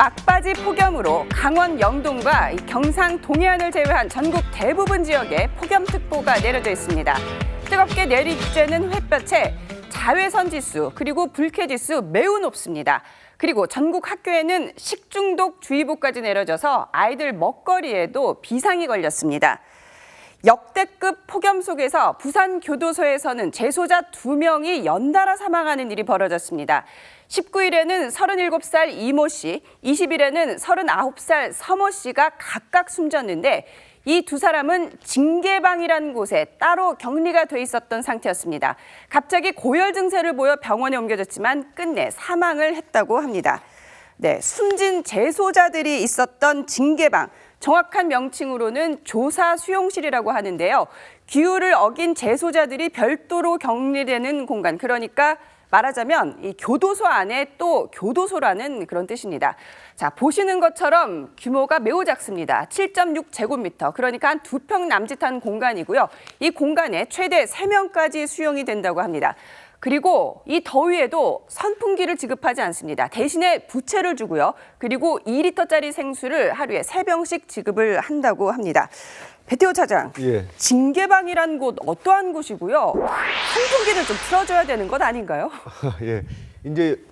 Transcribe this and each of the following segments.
막바지 폭염으로 강원 영동과 경상 동해안을 제외한 전국 대부분 지역에 폭염특보가 내려져 있습니다. 뜨겁게 내리쬐는 햇볕에 자외선 지수 그리고 불쾌 지수 매우 높습니다. 그리고 전국 학교에는 식중독 주의보까지 내려져서 아이들 먹거리에도 비상이 걸렸습니다. 역대급 폭염 속에서 부산 교도소에서는 재소자 2명이 연달아 사망하는 일이 벌어졌습니다. 19일에는 37살 이모 씨, 20일에는 39살 서모 씨가 각각 숨졌는데 이 두 사람은 징계방이라는 곳에 따로 격리가 돼 있었던 상태였습니다. 갑자기 고열 증세를 보여 병원에 옮겨졌지만 끝내 사망을 했다고 합니다. 네, 숨진 재소자들이 있었던 징계방. 정확한 명칭으로는 조사 수용실이라고 하는데요. 규율을 어긴 재소자들이 별도로 격리되는 공간, 그러니까 말하자면 이 교도소 안에 또 교도소라는 그런 뜻입니다. 자, 보시는 것처럼 규모가 매우 작습니다. 7.6제곱미터, 그러니까 한 2평 남짓한 공간이고요. 이 공간에 최대 3명까지 수용이 된다고 합니다. 그리고 이 더위에도 선풍기를 지급하지 않습니다. 대신에 부채를 주고요. 그리고 2리터짜리 생수를 하루에 3병씩 지급을 한다고 합니다. 배태호 차장, 예. 징계방이라는 곳 어떠한 곳이고요? 선풍기를 좀 틀어줘야 되는 것 아닌가요? 예. 이제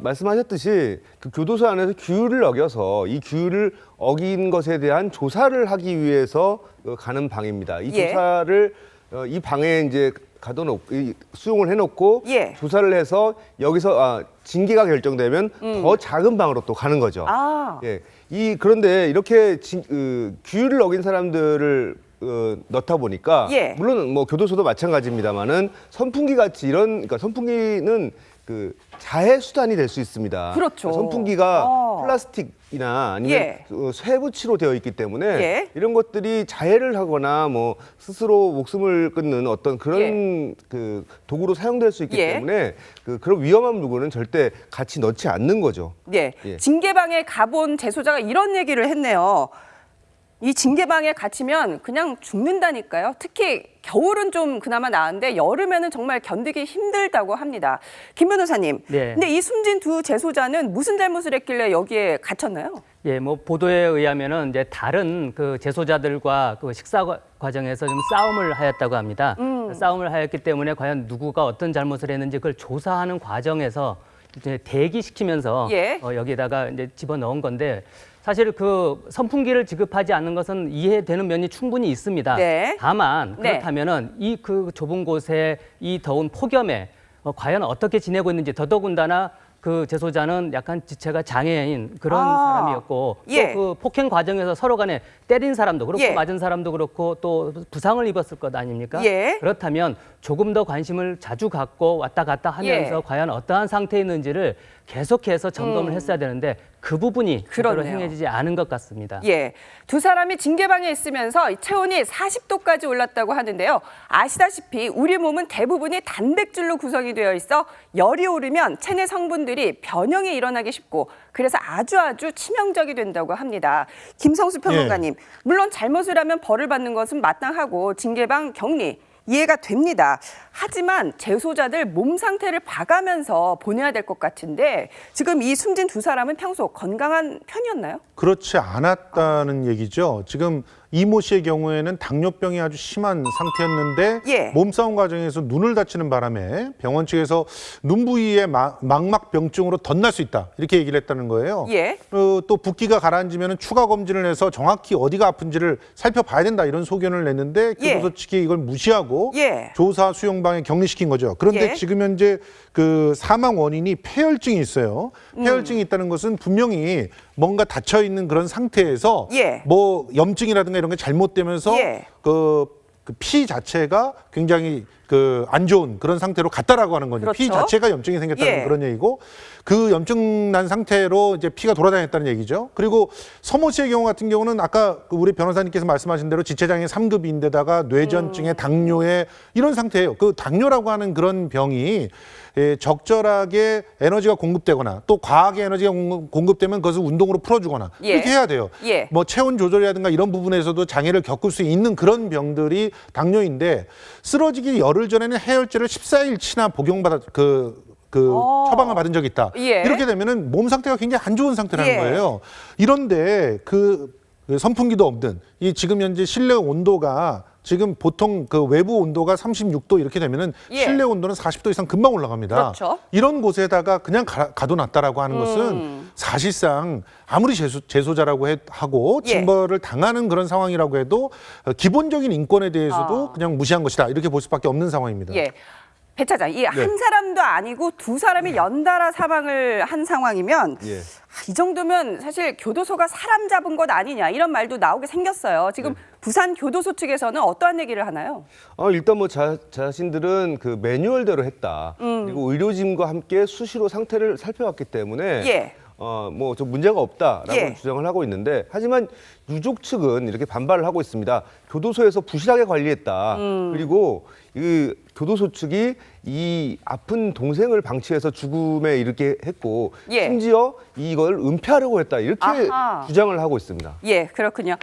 말씀하셨듯이 그 교도소 안에서 규율을 어겨서 이 규율을 어긴 것에 대한 조사를 하기 위해서 가는 방입니다. 이 예. 조사를 이 방에 이제 수용을 해놓고 예. 조사를 해서 여기서 징계가 결정되면 더 작은 방으로 또 가는 거죠. 예. 그런데 이렇게 규율을 어긴 사람들을 넣다 보니까 예. 물론 뭐 교도소도 마찬가지입니다만은 선풍기 같이 그러니까 선풍기는 그 자해 수단이 될 수 있습니다. 그렇죠. 선풍기가 플라스틱이나 아니면 예. 쇠붙이로 되어 있기 때문에 예. 이런 것들이 자해를 하거나 뭐 스스로 목숨을 끊는 어떤 그런 그 도구로 사용될 수 있기 예. 때문에 그런 위험한 물건은 절대 같이 넣지 않는 거죠. 네, 예. 징계방에 가본 재소자가 이런 얘기를 했네요. 이 징계방에 갇히면 그냥 죽는다니까요. 특히 겨울은 좀 그나마 나은데 여름에는 정말 견디기 힘들다고 합니다. 김 변호사님, 네. 근데 이 숨진 두 재소자는 무슨 잘못을 했길래 여기에 갇혔나요? 예, 뭐 보도에 의하면은 이제 다른 그 재소자들과 그 식사 과정에서 좀 싸움을 하였다고 합니다. 싸움을 하였기 때문에 과연 누구가 어떤 잘못을 했는지 그걸 조사하는 과정에서 이제 대기시키면서 예. 여기다가 이제 집어 넣은 건데 사실 그 선풍기를 지급하지 않는 것은 이해되는 면이 충분히 있습니다. 네. 다만 네. 그렇다면은 이 그 좁은 곳에 이 더운 폭염에 과연 어떻게 지내고 있는지 더더군다나 그 재소자는 약간 지체가 장애인 그런 사람이었고 예. 또 그 폭행 과정에서 서로 간에 때린 사람도 그렇고 예. 맞은 사람도 그렇고 또 부상을 입었을 것 아닙니까? 예. 그렇다면 조금 더 관심을 자주 갖고 왔다 갔다 하면서 예. 과연 어떠한 상태에 있는지를 계속해서 점검을 했어야 되는데 그 부분이 제대로 그렇네요. 행해지지 않은 것 같습니다. 예, 두 사람이 징계방에 있으면서 체온이 40도까지 올랐다고 하는데요. 아시다시피 우리 몸은 대부분이 단백질로 구성이 되어 있어 열이 오르면 체내 성분들이 변형이 일어나기 쉽고 그래서 아주 치명적이 된다고 합니다. 김성수 평론가님, 물론 잘못을 하면 벌을 받는 것은 마땅하고 징계방 격리 이해가 됩니다. 하지만 재소자들 몸 상태를 봐가면서 보내야 될 것 같은데 지금 이 숨진 두 사람은 평소 건강한 편이었나요? 그렇지 않았다는 얘기죠. 지금 이모 씨의 경우에는 당뇨병이 아주 심한 상태였는데 예. 몸싸움 과정에서 눈을 다치는 바람에 병원 측에서 눈 부위에 망막병증으로 덧날 수 있다 이렇게 얘기를 했다는 거예요. 예. 또 붓기가 가라앉으면 추가 검진을 해서 정확히 어디가 아픈지를 살펴봐야 된다 이런 소견을 냈는데 예. 교도소 측이 이걸 무시하고 예. 조사 수용방에 격리시킨 거죠. 그런데 예. 지금 현재 그 사망 원인이 폐혈증이 있어요. 폐혈증이 있다는 것은 분명히 뭔가 닫혀 있는 그런 상태에서 예. 뭐 염증이라든가 이런 게 잘못되면서 예. 그 피 자체가 굉장히 그 안 좋은 그런 상태로 갔다라고 하는 거죠. 그렇죠. 피 자체가 염증이 생겼다는 예. 그런 얘기고 그 염증 난 상태로 이제 피가 돌아다녔다는 얘기죠. 그리고 서모 씨의 경우 같은 경우는 아까 우리 변호사님께서 말씀하신 대로 지체장애 3급인데다가 뇌전증에 당뇨에 이런 상태예요. 그 당뇨라고 하는 그런 병이 적절하게 에너지가 공급되거나 또 과하게 에너지가 공급되면 그것을 운동으로 풀어주거나 예. 이렇게 해야 돼요. 예. 뭐 체온 조절이라든가 이런 부분에서도 장애를 겪을 수 있는 그런 병들이 당뇨인데 쓰러지기 열흘 전에는 해열제를 14일치나 복용받아 처방을 받은 적이 있다. 예. 이렇게 되면은 몸 상태가 굉장히 안 좋은 상태라는 예. 거예요. 이런데 그 선풍기도 없는 이 지금 현재 실내 온도가 지금 보통 그 외부 온도가 36도 이렇게 되면은 예. 실내 온도는 40도 이상 금방 올라갑니다. 그렇죠. 이런 곳에다가 그냥 가둬놨다라고 하는 것은 사실상 아무리 재소자라고 하고 예. 징벌을 당하는 그런 상황이라고 해도 기본적인 인권에 대해서도 그냥 무시한 것이다. 이렇게 볼 수밖에 없는 상황입니다. 예. 배 차장, 이 한 사람도 아니고 두 사람이 연달아 사망을 한 상황이면 예. 이 정도면 사실 교도소가 사람 잡은 것 아니냐 이런 말도 나오게 생겼어요. 지금 부산 교도소 측에서는 어떠한 얘기를 하나요? 일단 뭐 자신들은 그 매뉴얼대로 했다. 그리고 의료진과 함께 수시로 상태를 살펴봤기 때문에 예. 뭐 저 문제가 없다라고 예. 주장을 하고 있는데 하지만 유족 측은 이렇게 반발을 하고 있습니다. 교도소에서 부실하게 관리했다. 그리고 이 교도소 측이 이 아픈 동생을 방치해서 죽음에 이르게 했고 예. 심지어 이걸 은폐하려고 했다. 이렇게 아하. 주장을 하고 있습니다. 예, 그렇군요.